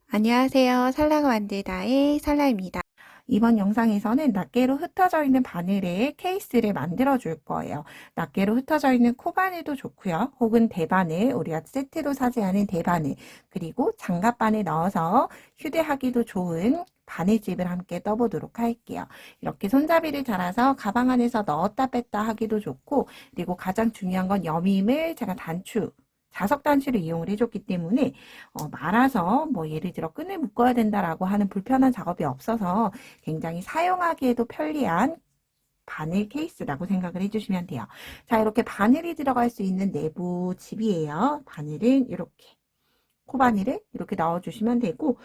안녕하세요. 살라가 만들다의 살라입니다. 이번 영상에서는 낱개로 흩어져 있는 바늘의 케이스를 만들어 줄 거예요. 낱개로 흩어져 있는 코바늘도 좋고요. 혹은 대바늘, 우리가 세트로 사지 않은 대바늘, 그리고 장갑바늘 넣어서 휴대하기도 좋은 바늘집을 함께 떠보도록 할게요. 이렇게 손잡이를 달아서 가방 안에서 넣었다 뺐다 하기도 좋고, 그리고 가장 중요한 건 여밈을 제가 자석 단추를 이용을 해줬기 때문에 말아서 뭐 예를 들어 끈을 묶어야 된다라고 하는 불편한 작업이 없어서 굉장히 사용하기에도 편리한 바늘 케이스라고 생각을 해주시면 돼요. 자, 이렇게 바늘이 들어갈 수 있는 내부 집이에요. 바늘은 이렇게 코바늘을 이렇게 넣어주시면 되고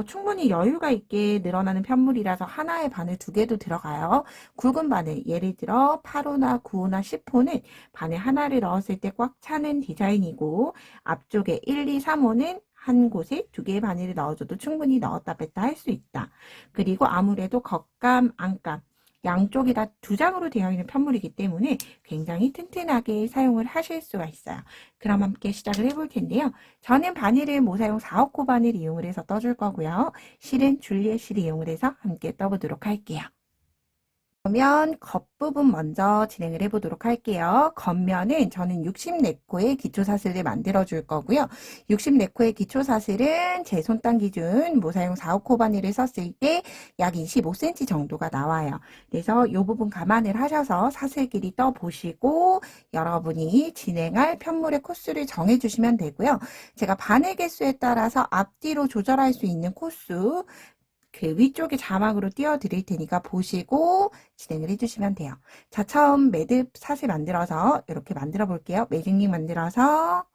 충분히 여유가 있게 늘어나는 편물이라서 하나의 바늘 두 개도 들어가요. 굵은 바늘, 예를 들어 8호나 9호나 10호는 바늘 하나를 넣었을 때 꽉 차는 디자인이고, 앞쪽에 1, 2, 3호는 한 곳에 두 개의 바늘을 넣어줘도 충분히 넣었다 뺐다 할 수 있다. 그리고 아무래도 겉감, 안감 양쪽이 다 두 장으로 되어 있는 편물이기 때문에 굉장히 튼튼하게 사용을 하실 수가 있어요. 그럼 함께 시작을 해볼 텐데요. 저는 바늘을 모사용 4호코 바늘 이용을 해서 떠줄 거고요. 실은 줄리엣 실 이용을 해서 함께 떠보도록 할게요. 그러면 겉부분 먼저 진행을 해보도록 할게요. 겉면은 저는 64코의 기초사슬을 만들어 줄 거고요. 64코의 기초사슬은 제 손단 기준 모사용 4호 바늘을 썼을 때 약 25cm 정도가 나와요. 그래서 이 부분 감안을 하셔서 사슬 길이 떠 보시고 여러분이 진행할 편물의 코스를 정해 주시면 되고요. 제가 바늘 개수에 따라서 앞뒤로 조절할 수 있는 코스, 그 위쪽에 자막으로 띄워드릴 테니까 보시고 진행을 해주시면 돼요. 자, 처음 매듭 사슬 만들어서 이렇게 만들어 볼게요. 매직링 만들어서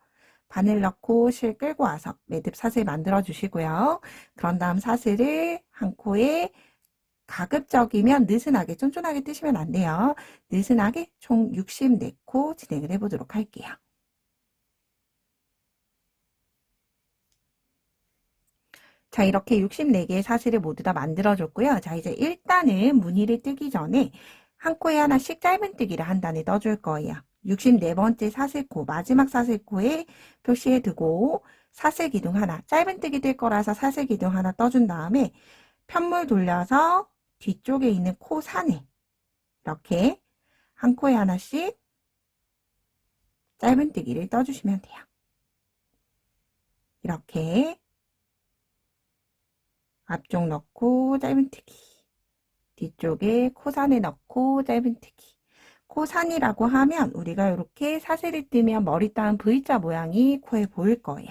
바늘 넣고 실 끌고 와서 매듭 사슬 만들어 주시고요. 그런 다음 사슬을 한 코에 가급적이면 느슨하게 쫀쫀하게 뜨시면 안 돼요. 느슨하게 총 64코 진행을 해보도록 할게요. 자, 이렇게 64개의 사슬을 모두 다 만들어줬고요. 자, 이제 1단은 무늬를 뜨기 전에 한 코에 하나씩 짧은뜨기를 한 단에 떠줄 거예요. 64번째 사슬코, 마지막 사슬코에 표시해 두고 사슬 기둥 하나, 짧은뜨기 뜰 거라서 사슬 기둥 하나 떠준 다음에 편물 돌려서 뒤쪽에 있는 코 산에 이렇게 한 코에 하나씩 짧은뜨기를 떠주시면 돼요. 이렇게 앞쪽 넣고 짧은뜨기, 뒤쪽에 코산에 넣고 짧은뜨기. 코산이라고 하면 우리가 이렇게 사슬이 뜨면 머리 따은 V자 모양이 코에 보일 거예요.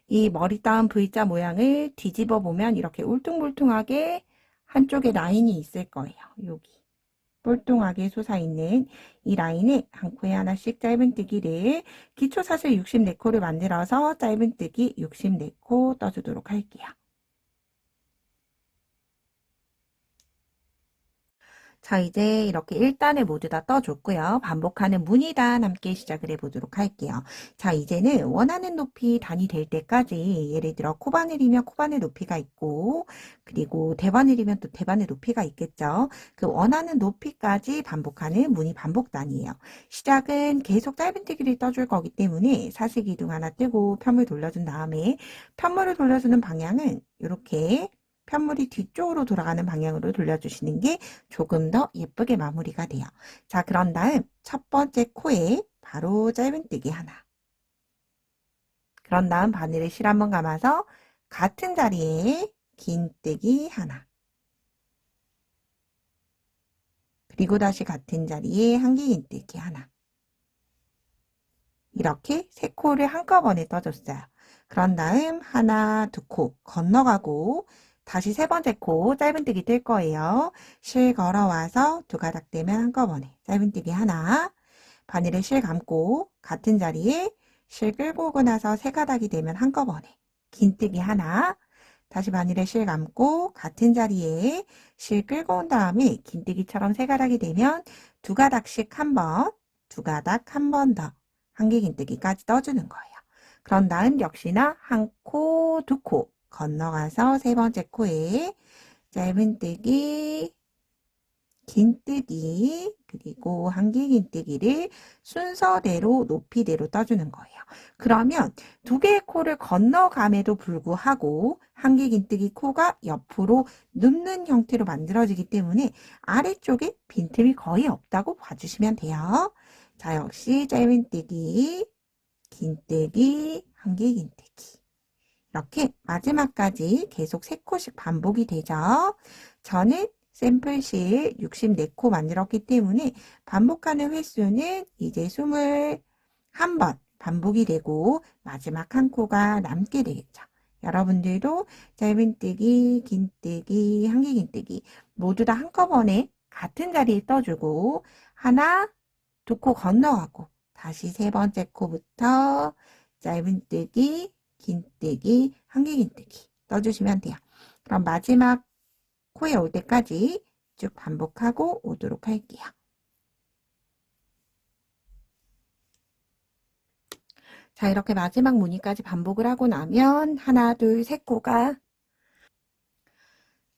이 머리 따은 V자 모양을 뒤집어 보면 이렇게 울퉁불퉁하게 한쪽에 라인이 있을 거예요. 여기 똘뚱하게 솟아있는 이 라인에 한 코에 하나씩 짧은뜨기를 기초사슬 64코를 만들어서 짧은뜨기 64코 떠주도록 할게요. 자, 이제 이렇게 1단을 모두 다 떠줬고요. 반복하는 무늬단 함께 시작을 해보도록 할게요. 자, 이제는 원하는 높이 단이 될 때까지, 예를 들어 코바늘이면 코바늘 높이가 있고, 그리고 대바늘이면 또 대바늘 높이가 있겠죠. 그 원하는 높이까지 반복하는 무늬 반복단이에요. 시작은 계속 짧은뜨기를 떠줄 거기 때문에 사슬 기둥 하나 뜨고 편물 돌려준 다음에 편물을 돌려주는 방향은 이렇게 편물이 뒤쪽으로 돌아가는 방향으로 돌려주시는 게 조금 더 예쁘게 마무리가 돼요. 자, 그런 다음 첫 번째 코에 바로 짧은뜨기 하나. 그런 다음 바늘에 실 한번 감아서 같은 자리에 긴뜨기 하나. 그리고 다시 같은 자리에 한길 긴뜨기 하나. 이렇게 세 코를 한꺼번에 떠줬어요. 그런 다음 하나, 두 코 건너가고 다시 세 번째 코 짧은뜨기 뜰 거예요. 실 걸어와서 두 가닥 떼면 한꺼번에 짧은뜨기 하나, 바늘에 실 감고 같은 자리에 실 끌고 오고 나서 세 가닥이 되면 한꺼번에 긴뜨기 하나, 다시 바늘에 실 감고 같은 자리에 실 끌고 온 다음에 긴뜨기처럼 세 가닥이 되면 두 가닥씩 한 번, 두 가닥 한 번 더 한길 긴뜨기까지 떠주는 거예요. 그런 다음 역시나 한 코, 두 코 건너가서 세 번째 코에 짧은뜨기 긴뜨기, 그리고 한길긴뜨기를 순서대로 높이대로 떠주는 거예요. 그러면 두 개의 코를 건너감에도 불구하고 한길긴뜨기 코가 옆으로 눕는 형태로 만들어지기 때문에 아래쪽에 빈틈이 거의 없다고 봐주시면 돼요. 자, 역시 짧은뜨기, 긴뜨기, 한길긴뜨기. 이렇게 마지막까지 계속 3코씩 반복이 되죠. 저는 샘플실 64코 만들었기 때문에 반복하는 횟수는 이제 21번 반복이 되고 마지막 한 코가 남게 되겠죠. 여러분들도 짧은뜨기, 긴뜨기, 한길긴뜨기 모두 다 한꺼번에 같은 자리에 떠주고 하나, 두 코 건너가고 다시 세 번째 코부터 짧은뜨기, 긴뜨기, 한길긴뜨기 떠주시면 돼요. 그럼 마지막 코에 올 때까지 쭉 반복하고 오도록 할게요. 자, 이렇게 마지막 무늬까지 반복을 하고 나면 하나, 둘, 셋 코가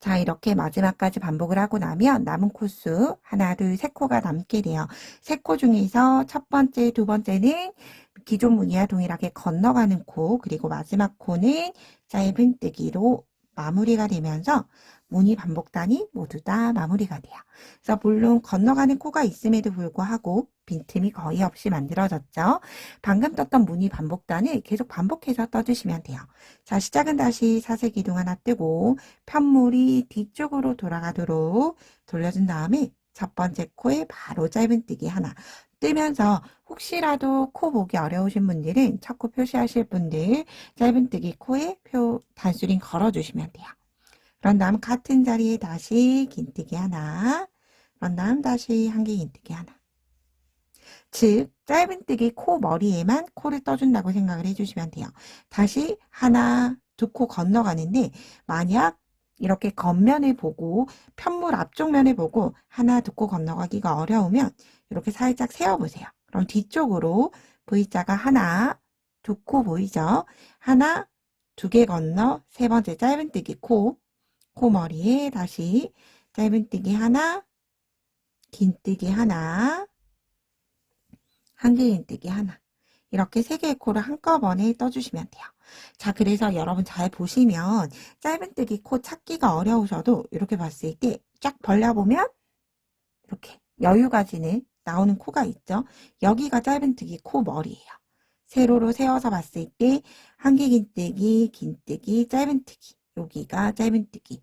자, 이렇게 마지막까지 반복을 하고 나면 남은 코수 하나, 둘, 세 코가 남게 돼요. 세 코 중에서 첫 번째, 두 번째는 기존 무늬와 동일하게 건너가는 코, 그리고 마지막 코는 짧은뜨기로 마무리가 되면서 무늬 반복단이 모두 다 마무리가 돼요. 그래서 물론 건너가는 코가 있음에도 불구하고 빈틈이 거의 없이 만들어졌죠. 방금 떴던 무늬 반복단을 계속 반복해서 떠주시면 돼요. 자, 시작은 다시 사슬 기둥 하나 뜨고 편물이 뒤쪽으로 돌아가도록 돌려준 다음에 첫 번째 코에 바로 짧은뜨기 하나 뜨면서 혹시라도 코 보기 어려우신 분들은 첫 코 표시하실 분들 짧은뜨기 코에 단수링 걸어주시면 돼요. 그런 다음 같은 자리에 다시 긴뜨기 하나, 그런 다음 다시 한길긴뜨기 하나. 즉 짧은뜨기 코 머리에만 코를 떠준다고 생각을 해주시면 돼요. 다시 하나, 두 코 건너가는데 만약 이렇게 겉면을 보고 편물 앞쪽 면을 보고 하나, 두 코 건너가기가 어려우면 이렇게 살짝 세워보세요. 그럼 뒤쪽으로 V자가 하나, 두 코 보이죠? 하나, 두 개 건너 세 번째 짧은뜨기 코 머리에 다시 짧은뜨기 하나, 긴뜨기 하나, 한길긴뜨기 하나. 이렇게 3개의 코를 한꺼번에 떠주시면 돼요. 자, 그래서 여러분 잘 보시면 짧은뜨기 코 찾기가 어려우셔도 이렇게 봤을 때 쫙 벌려보면 이렇게 여유 가지는 나오는 코가 있죠. 여기가 짧은뜨기 코 머리예요. 세로로 세워서 봤을 때 한길긴뜨기, 긴뜨기, 짧은뜨기. 여기가 짧은뜨기.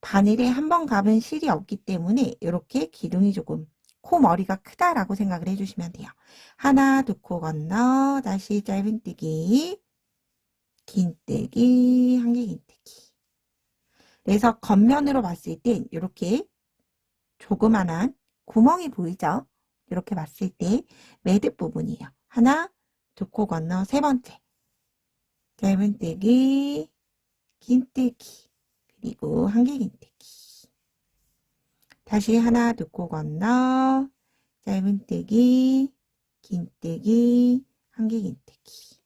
바늘에 한 번 감은 실이 없기 때문에 이렇게 기둥이 조금 코 머리가 크다라고 생각을 해주시면 돼요. 하나, 두 코 건너 다시 짧은뜨기, 긴뜨기, 한길긴뜨기. 그래서 겉면으로 봤을 땐 이렇게 조그만한 구멍이 보이죠? 이렇게 봤을 때 매듭 부분이에요. 하나, 두 코 건너 세 번째 짧은뜨기, 긴뜨기, 그리고 한길긴뜨기. 다시 하나, 두 코 건너 짧은뜨기, 긴뜨기, 한길긴뜨기.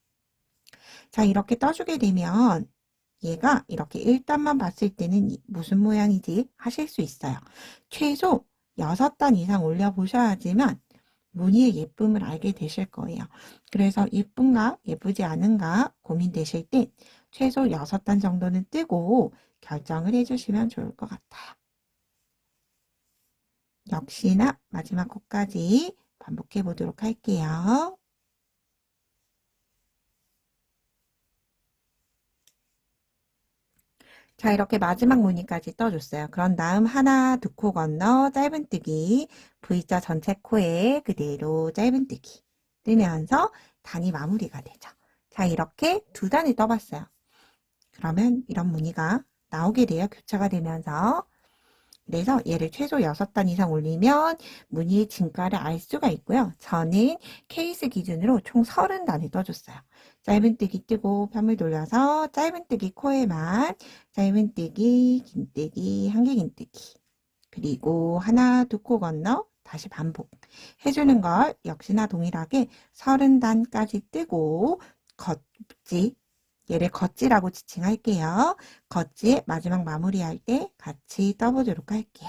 자, 이렇게 떠주게 되면 얘가 이렇게 1단만 봤을 때는 무슨 모양이지 하실 수 있어요. 최소 6단 이상 올려보셔야지만 무늬의 예쁨을 알게 되실 거예요. 그래서 예쁜가 예쁘지 않은가 고민되실 때 최소 6단 정도는 뜨고 결정을 해주시면 좋을 것 같아요. 역시나 마지막 코까지 반복해 보도록 할게요. 자, 이렇게 마지막 무늬까지 떠줬어요. 그런 다음 하나, 두 코 건너 짧은뜨기, V자 전체 코에 그대로 짧은뜨기 뜨면서 단이 마무리가 되죠. 자, 이렇게 두 단을 떠봤어요. 그러면 이런 무늬가 나오게 돼요. 교차가 되면서. 그래서 얘를 최소 6단 이상 올리면 무늬의 진가를 알 수가 있고요. 저는 케이스 기준으로 총 30단을 떠줬어요. 짧은뜨기 뜨고 편물 돌려서 짧은뜨기 코에만 짧은뜨기, 긴뜨기, 한길긴뜨기 그리고 하나, 두 코 건너 다시 반복 해주는 걸 역시나 동일하게 30단까지 뜨고 겉지 얘를 겉지라고 지칭할게요. 겉지 마지막 마무리할 때 같이 떠보도록 할게요.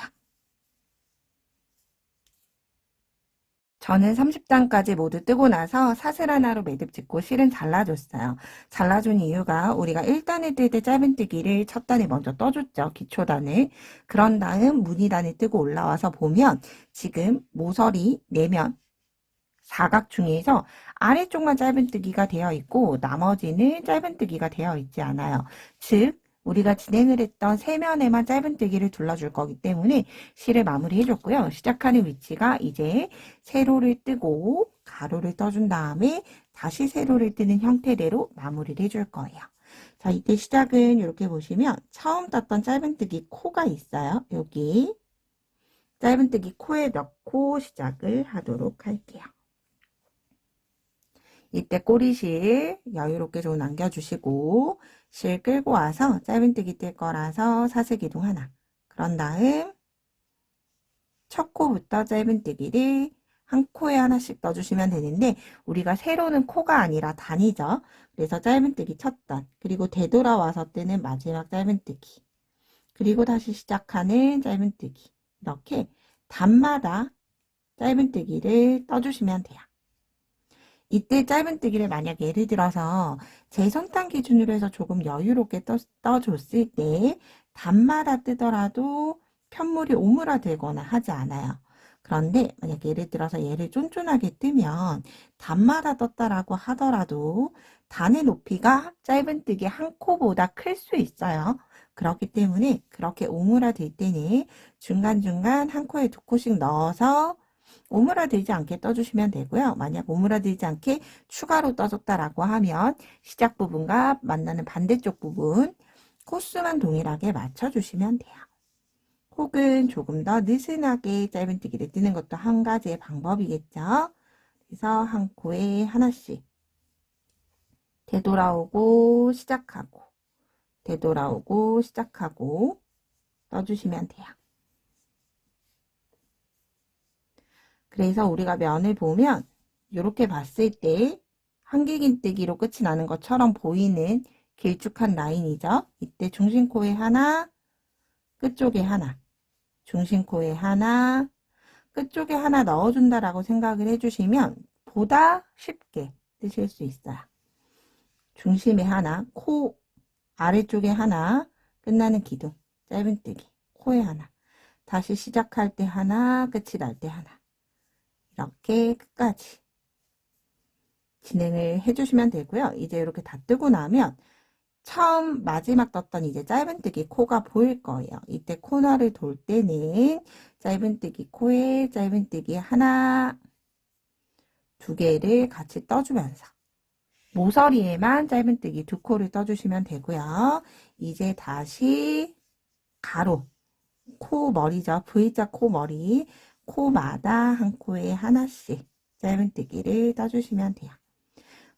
저는 30단까지 모두 뜨고 나서 사슬 하나로 매듭 짓고 실은 잘라줬어요. 잘라준 이유가 우리가 1단을 뜰 때 짧은뜨기를 첫 단에 먼저 떠줬죠. 기초단을. 그런 다음 무늬단을 뜨고 올라와서 보면 지금 모서리 내면 사각 중에서 아래쪽만 짧은뜨기가 되어 있고 나머지는 짧은뜨기가 되어 있지 않아요. 즉 우리가 진행을 했던 세면에만 짧은뜨기를 둘러줄 거기 때문에 실을 마무리해 줬고요. 시작하는 위치가 이제 세로를 뜨고 가로를 떠준 다음에 다시 세로를 뜨는 형태대로 마무리를 해줄 거예요. 자, 이때 시작은 이렇게 보시면 처음 떴던 짧은뜨기 코가 있어요. 여기 짧은뜨기 코에 넣고 시작을 하도록 할게요. 이때 꼬리실 여유롭게 좀 남겨주시고 실 끌고 와서 짧은뜨기 뜰 거라서 사슬 기둥 하나. 그런 다음 첫 코부터 짧은뜨기를 한 코에 하나씩 넣어주시면 되는데 우리가 세로는 코가 아니라 단이죠. 그래서 짧은뜨기 첫 단, 그리고 되돌아와서 뜨는 마지막 짧은뜨기, 그리고 다시 시작하는 짧은뜨기, 이렇게 단마다 짧은뜨기를 떠주시면 돼요. 이때 짧은뜨기를 만약 예를 들어서 제 손단 기준으로 해서 조금 여유롭게 떠줬을 때 단마다 뜨더라도 편물이 오므라들거나 하지 않아요. 그런데 만약 예를 들어서 얘를 쫀쫀하게 뜨면 단마다 떴다라고 하더라도 단의 높이가 짧은뜨기 한 코보다 클 수 있어요. 그렇기 때문에 그렇게 오므라들 때는 중간중간 한 코에 두 코씩 넣어서 오므라들지 않게 떠주시면 되고요. 만약 오므라들지 않게 추가로 떠줬다라고 하면 시작 부분과 만나는 반대쪽 부분 코스만 동일하게 맞춰주시면 돼요. 혹은 조금 더 느슨하게 짧은뜨기를 뜨는 것도 한 가지의 방법이겠죠. 그래서 한 코에 하나씩 되돌아오고 시작하고 되돌아오고 시작하고 떠주시면 돼요. 그래서 우리가 면을 보면 이렇게 봤을 때 한길긴뜨기로 끝이 나는 것처럼 보이는 길쭉한 라인이죠. 이때 중심코에 하나, 끝쪽에 하나, 중심코에 하나, 끝쪽에 하나 넣어준다라고 생각을 해주시면 보다 쉽게 뜨실 수 있어요. 중심에 하나, 코 아래쪽에 하나, 끝나는 기둥, 짧은뜨기, 코에 하나, 다시 시작할 때 하나, 끝이 날 때 하나, 이렇게 끝까지 진행을 해주시면 되고요. 이제 이렇게 다 뜨고 나면 처음 마지막 떴던 이제 짧은뜨기 코가 보일 거예요. 이때 코너를 돌 때는 짧은뜨기 코에 짧은뜨기 하나, 두 개를 같이 떠주면서 모서리에만 짧은뜨기 두 코를 떠주시면 되고요. 이제 다시 가로, 코 머리죠. V자 코 머리, 코마다 한 코에 하나씩 짧은뜨기를 떠주시면 돼요.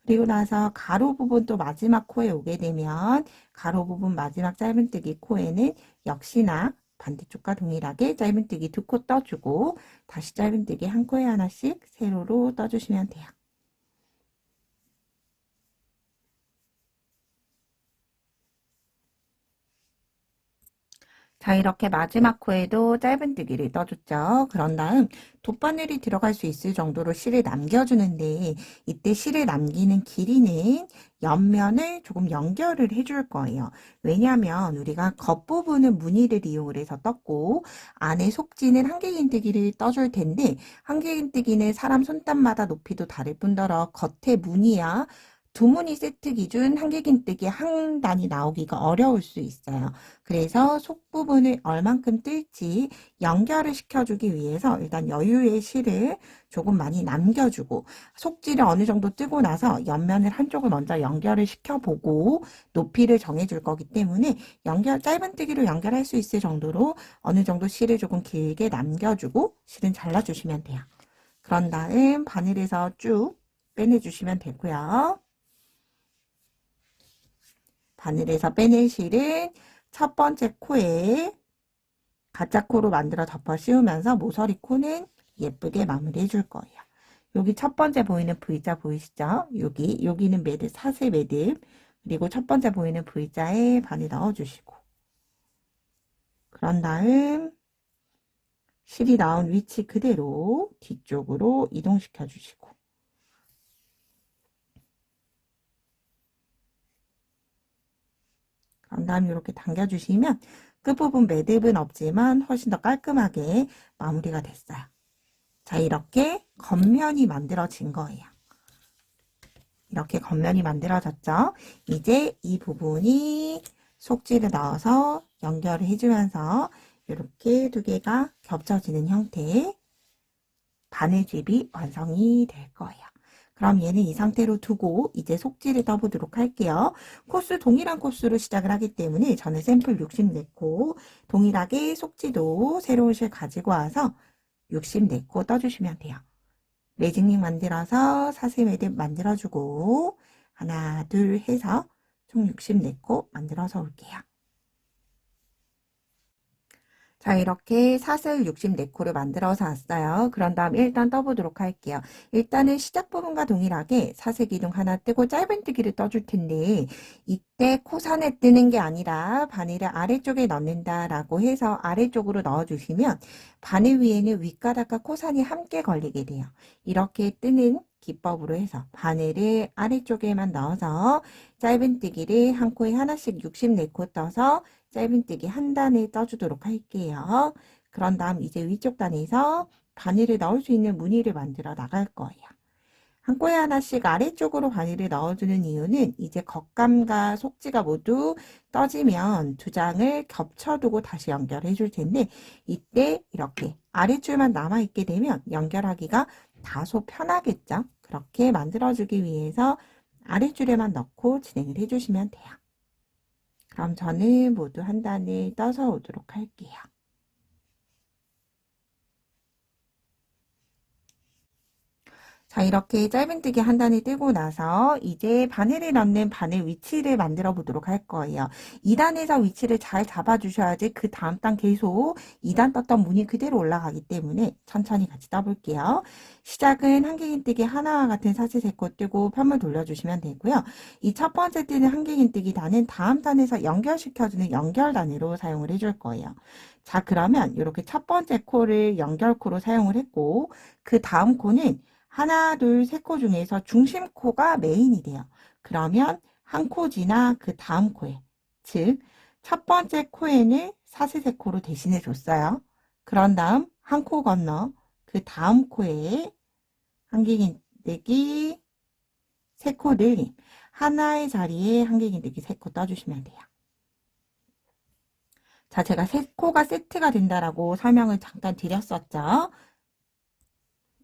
그리고 나서 가로 부분 또 마지막 코에 오게 되면 가로 부분 마지막 짧은뜨기 코에는 역시나 반대쪽과 동일하게 짧은뜨기 두 코 떠주고 다시 짧은뜨기 한 코에 하나씩 세로로 떠주시면 돼요. 자, 이렇게 마지막 코에도 짧은뜨기를 떠줬죠. 그런 다음 돗바늘이 들어갈 수 있을 정도로 실을 남겨주는데 이때 실을 남기는 길이는 옆면을 조금 연결을 해줄 거예요. 왜냐하면 우리가 겉부분은 무늬를 이용을 해서 떴고 안에 속지는 한길긴뜨기를 떠줄 텐데 한길긴뜨기는 사람 손땀마다 높이도 다를 뿐더러 겉에 무늬야 두 무늬 세트 기준 한길긴뜨기 한 단이 나오기가 어려울 수 있어요. 그래서 속 부분을 얼만큼 뜰지 연결을 시켜주기 위해서 일단 여유의 실을 조금 많이 남겨주고 속지를 어느 정도 뜨고 나서 옆면을 한쪽을 먼저 연결을 시켜보고 높이를 정해줄 거기 때문에 짧은뜨기로 연결할 수 있을 정도로 어느 정도 실을 조금 길게 남겨주고 실은 잘라주시면 돼요. 그런 다음 바늘에서 쭉 빼내주시면 되고요. 바늘에서 빼낼 실은 첫 번째 코에 가짜 코로 만들어 덮어 씌우면서 모서리 코는 예쁘게 마무리해 줄 거예요. 여기 첫 번째 보이는 V자 보이시죠? 여기는 매듭, 사슬 매듭. 그리고 첫 번째 보이는 V자에 바늘 넣어주시고. 그런 다음 실이 나온 위치 그대로 뒤쪽으로 이동시켜 주시고, 그런 다음에 이렇게 당겨주시면 끝부분 매듭은 없지만 훨씬 더 깔끔하게 마무리가 됐어요. 자, 이렇게 겉면이 만들어진 거예요. 이렇게 겉면이 만들어졌죠? 이제 이 부분이 속지를 넣어서 연결을 해주면서 이렇게 두 개가 겹쳐지는 형태의 바느질이 완성이 될 거예요. 그럼 얘는 이 상태로 두고 이제 속지를 떠보도록 할게요. 코스 동일한 코스로 시작을 하기 때문에 저는 샘플 64코 동일하게 속지도 새로운 실 가지고 와서 64코 떠주시면 돼요. 매직링 만들어서 사슬 매듭 만들어주고 하나 둘 해서 총 64코 만들어서 올게요. 자, 이렇게 사슬 64코를 만들어서 왔어요. 그런 다음 일단 떠보도록 할게요. 일단은 시작 부분과 동일하게 사슬 기둥 하나 뜨고 짧은뜨기를 떠줄 텐데 이때 코선에 뜨는 게 아니라 바늘을 아래쪽에 넣는다라고 해서 아래쪽으로 넣어주시면 바늘 위에는 윗가닥과 코선이 함께 걸리게 돼요. 이렇게 뜨는 기법으로 해서 바늘을 아래쪽에만 넣어서 짧은뜨기를 한 코에 하나씩 64코 떠서 짧은뜨기 한 단을 떠주도록 할게요. 그런 다음 이제 위쪽 단에서 바늘을 넣을 수 있는 무늬를 만들어 나갈 거예요. 한 코에 하나씩 아래쪽으로 바늘을 넣어주는 이유는 이제 겉감과 속지가 모두 떠지면 두 장을 겹쳐두고 다시 연결해 줄 텐데 이때 이렇게 아래줄만 남아있게 되면 연결하기가 다소 편하겠죠. 그렇게 만들어주기 위해서 아래줄에만 넣고 진행을 해주시면 돼요. 그럼 저는 모두 한 단을 떠서 오도록 할게요. 자, 이렇게 짧은뜨기 한 단을 뜨고 나서 이제 바늘을 넣는 바늘 위치를 만들어 보도록 할 거예요. 2단에서 위치를 잘 잡아주셔야지 그 다음 단 계속 2단 떴던 무늬 그대로 올라가기 때문에 천천히 같이 떠볼게요. 시작은 한길긴뜨기 하나와 같은 사슬 3코 뜨고 편물 돌려주시면 되고요. 이 첫 번째 뜨는 한길긴뜨기 단은 다음 단에서 연결시켜주는 연결단으로 사용을 해줄 거예요. 자, 그러면 이렇게 첫 번째 코를 연결코로 사용을 했고 그 다음 코는 하나, 둘, 세 코 중에서 중심코가 메인이 돼요. 그러면 한 코 지나 그 다음 코에, 즉, 첫 번째 코에는 사슬세코로 대신해 줬어요. 그런 다음 한 코 건너 그 다음 코에 한길긴뜨기 세 코 늘림. 하나의 자리에 한길긴뜨기 세 코 떠주시면 돼요. 자, 제가 세 코가 세트가 된다라고 설명을 잠깐 드렸었죠.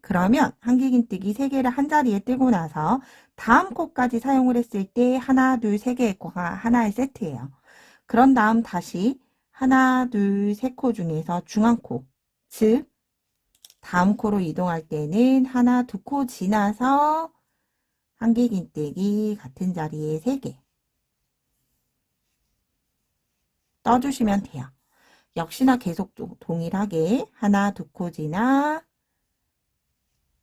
그러면 한길긴뜨기 3개를 한 자리에 뜨고 나서 다음 코까지 사용을 했을 때 하나, 둘, 3개의 코가 하나의 세트예요. 그런 다음 다시 하나, 둘, 3코 중에서 중앙코, 즉 다음 코로 이동할 때는 하나, 2코 지나서 한길긴뜨기 같은 자리에 3개 떠주시면 돼요. 역시나 계속 동일하게 하나, 2코 지나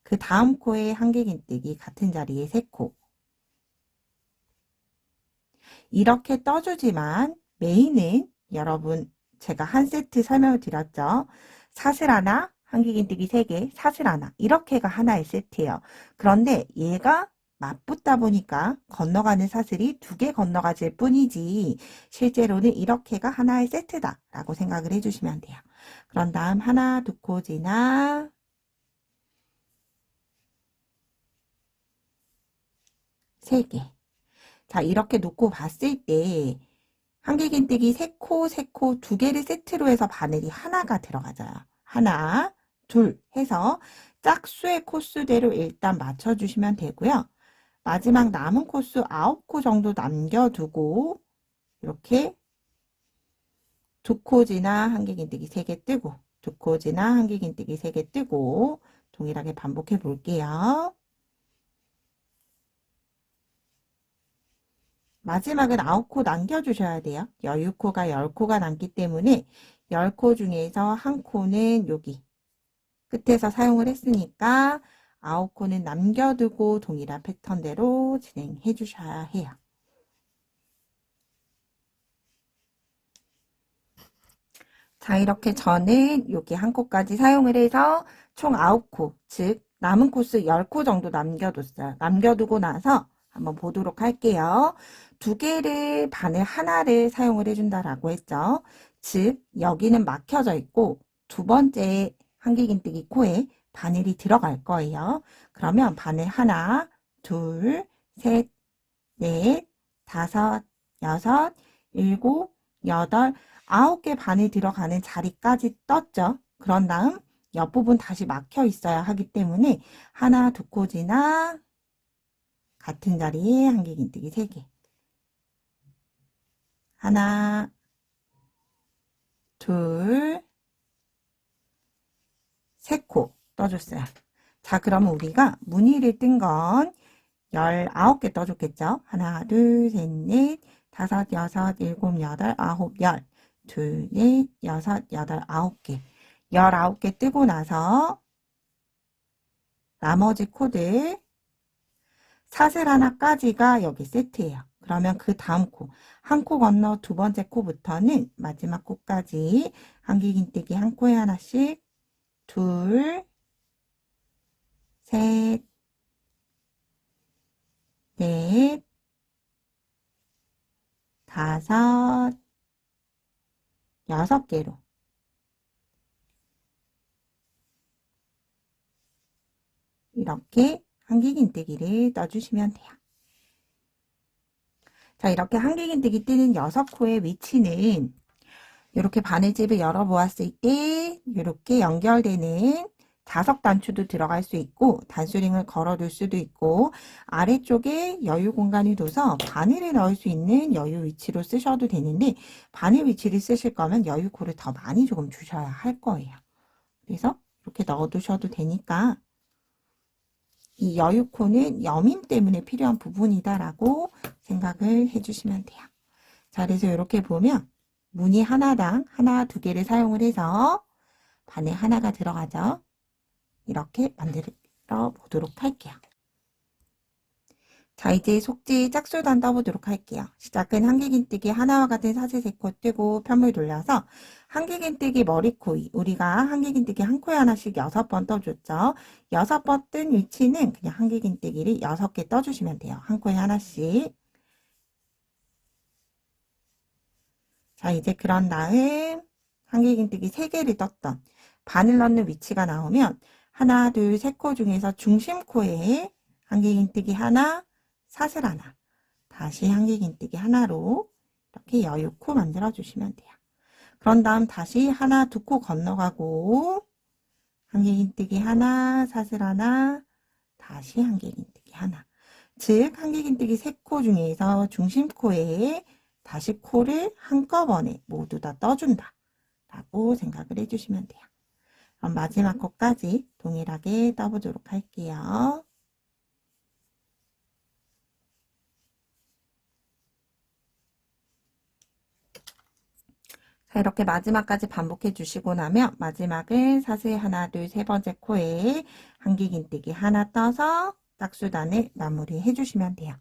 그 다음 코에 한길긴뜨기 같은 자리에 3코 이렇게 떠주지만 메인은 여러분 제가 한 세트 설명을 드렸죠. 사슬 하나, 한길긴뜨기 3개, 사슬 하나 이렇게가 하나의 세트예요. 그런데 얘가 맞붙다 보니까 건너가는 사슬이 2개 건너가질 뿐이지 실제로는 이렇게가 하나의 세트다 라고 생각을 해주시면 돼요. 그런 다음 하나, 2코 지나 3개 자, 이렇게 놓고 봤을 때 한길긴뜨기 3코, 3코 2개를 세트로 해서 바늘이 하나가 들어가져요. 하나, 둘 해서 짝수의 코수대로 일단 맞춰주시면 되고요. 마지막 남은 코수 9코 정도 남겨두고 이렇게 2코 지나 한길긴뜨기 3개 뜨고 2코 지나 한길긴뜨기 3개 뜨고 동일하게 반복해 볼게요. 마지막은 9코 남겨주셔야 돼요. 여유코가 10코가 남기 때문에 10코 중에서 한 코는 여기 끝에서 사용을 했으니까 9코는 남겨두고 동일한 패턴대로 진행해 주셔야 해요. 자, 이렇게 저는 여기 한 코까지 사용을 해서 총 9코, 즉 남은 코스 10코 정도 남겨뒀어요. 남겨두고 나서 한번 보도록 할게요. 두 개를 바늘 하나를 사용을 해준다라고 했죠. 즉 여기는 막혀져 있고 두 번째 한길긴뜨기 코에 바늘이 들어갈 거예요. 그러면 바늘 하나, 둘, 셋, 넷, 다섯, 여섯, 일곱, 여덟, 9개 바늘 들어가는 자리까지 떴죠. 그런 다음 옆부분 다시 막혀 있어야 하기 때문에 하나, 두 코 지나 같은 자리에 한길긴뜨기 3개. 하나, 둘, 세 코 떠줬어요. 자, 그러면 우리가 무늬를 뜬 건 19개 떠줬겠죠? 하나, 둘, 셋, 넷, 다섯, 여섯, 일곱, 여덟, 아홉, 열. 둘, 넷, 여섯, 여덟, 9개. 19개 뜨고 나서 나머지 코들 사슬 하나까지가 여기 세트예요. 그러면 그 다음 코, 한 코 건너 두 번째 코부터는 마지막 코까지 한길긴뜨기 한 코에 하나씩 둘, 셋, 넷, 다섯, 6개로 이렇게 한길긴뜨기를 떠주시면 돼요. 자, 이렇게 한길긴뜨기 뜨는 6코의 위치는 이렇게 바늘집을 열어보았을 때 이렇게 연결되는 자석 단추도 들어갈 수 있고 단수링을 걸어둘 수도 있고 아래쪽에 여유 공간을 둬서 바늘을 넣을 수 있는 여유 위치로 쓰셔도 되는데 바늘 위치를 쓰실 거면 여유코를 더 많이 조금 주셔야 할 거예요. 그래서 이렇게 넣어두셔도 되니까 이 여유코는 여밈 때문에 필요한 부분이다라고 생각을 해주시면 돼요. 자, 그래서 이렇게 보면 무늬 하나당 하나, 두 개를 사용을 해서 바늘 하나가 들어가죠. 이렇게 만들어 보도록 할게요. 자, 이제 속지 짝수단 떠보도록 할게요. 시작은 한길긴뜨기 하나와 같은 사슬 3코 뜨고 편물 돌려서 한길긴뜨기 머리코, 우리가 한길긴뜨기 한 코에 하나씩 6번 떠줬죠. 6번 뜬 위치는 그냥 한길긴뜨기를 6개 떠주시면 돼요. 한 코에 하나씩. 자, 이제 그런 다음 한길긴뜨기 3개를 떴던 바늘 넣는 위치가 나오면 하나, 둘, 세 코 중에서 중심 코에 한길긴뜨기 하나, 사슬 하나, 다시 한길긴뜨기 하나로 이렇게 여유코 만들어 주시면 돼요. 그런 다음 다시 하나, 두 코 건너가고 한길긴뜨기 하나, 사슬 하나, 다시 한길긴뜨기 하나. 즉 한길긴뜨기 3코 중에서 중심 코에 다시 코를 한꺼번에 모두 다 떠준다 라고 생각을 해주시면 돼요. 그럼 마지막 코까지 동일하게 떠보도록 할게요. 자, 이렇게 마지막까지 반복해 주시고 나면 마지막은 사슬 하나, 둘, 세 번째 코에 한길긴뜨기 하나 떠서 짝수단을 마무리해 주시면 돼요.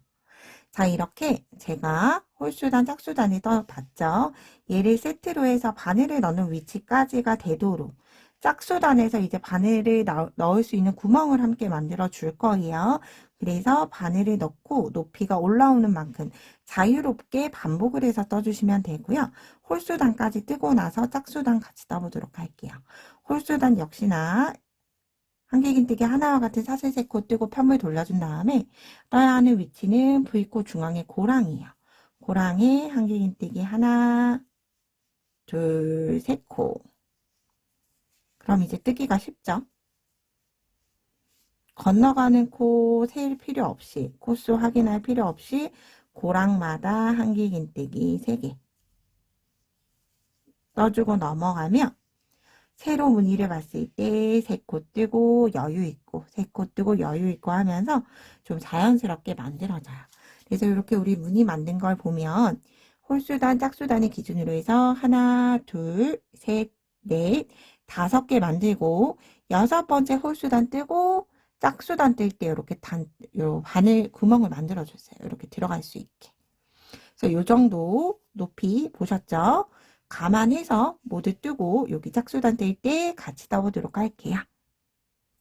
자, 이렇게 제가 홀수단, 짝수단을 떠봤죠. 얘를 세트로 해서 바늘을 넣는 위치까지가 되도록 짝수단에서 이제 바늘을 넣을 수 있는 구멍을 함께 만들어 줄 거예요. 그래서 바늘을 넣고 높이가 올라오는 만큼 자유롭게 반복을 해서 떠주시면 되고요. 홀수단까지 뜨고 나서 짝수단 같이 떠보도록 할게요. 홀수단 역시나 한길긴뜨기 하나와 같은 사슬 3코 뜨고 편물 돌려준 다음에 떠야 하는 위치는 V코 중앙의 고랑이에요. 고랑에 한길긴뜨기 하나, 둘, 3코. 그럼 이제 뜨기가 쉽죠? 건너가는 코 셀 필요 없이, 코수 확인할 필요 없이 고랑마다 한길긴뜨기 3개 떠주고 넘어가면 세로 무늬를 봤을 때 3코 뜨고 여유 있고 3코 뜨고 여유 있고 하면서 좀 자연스럽게 만들어져요. 그래서 이렇게 우리 무늬 만든 걸 보면 홀수단, 짝수단의 기준으로 해서 하나, 둘, 셋, 넷, 5개 만들고 6번째 홀수단 뜨고 짝수단 뜰 때 이렇게 요 바늘 구멍을 만들어 줬어요. 이렇게 들어갈 수 있게. 그래서 요 정도 높이 보셨죠? 감안해서 모두 뜨고 여기 짝수단 뜰 때 같이 떠보도록 할게요.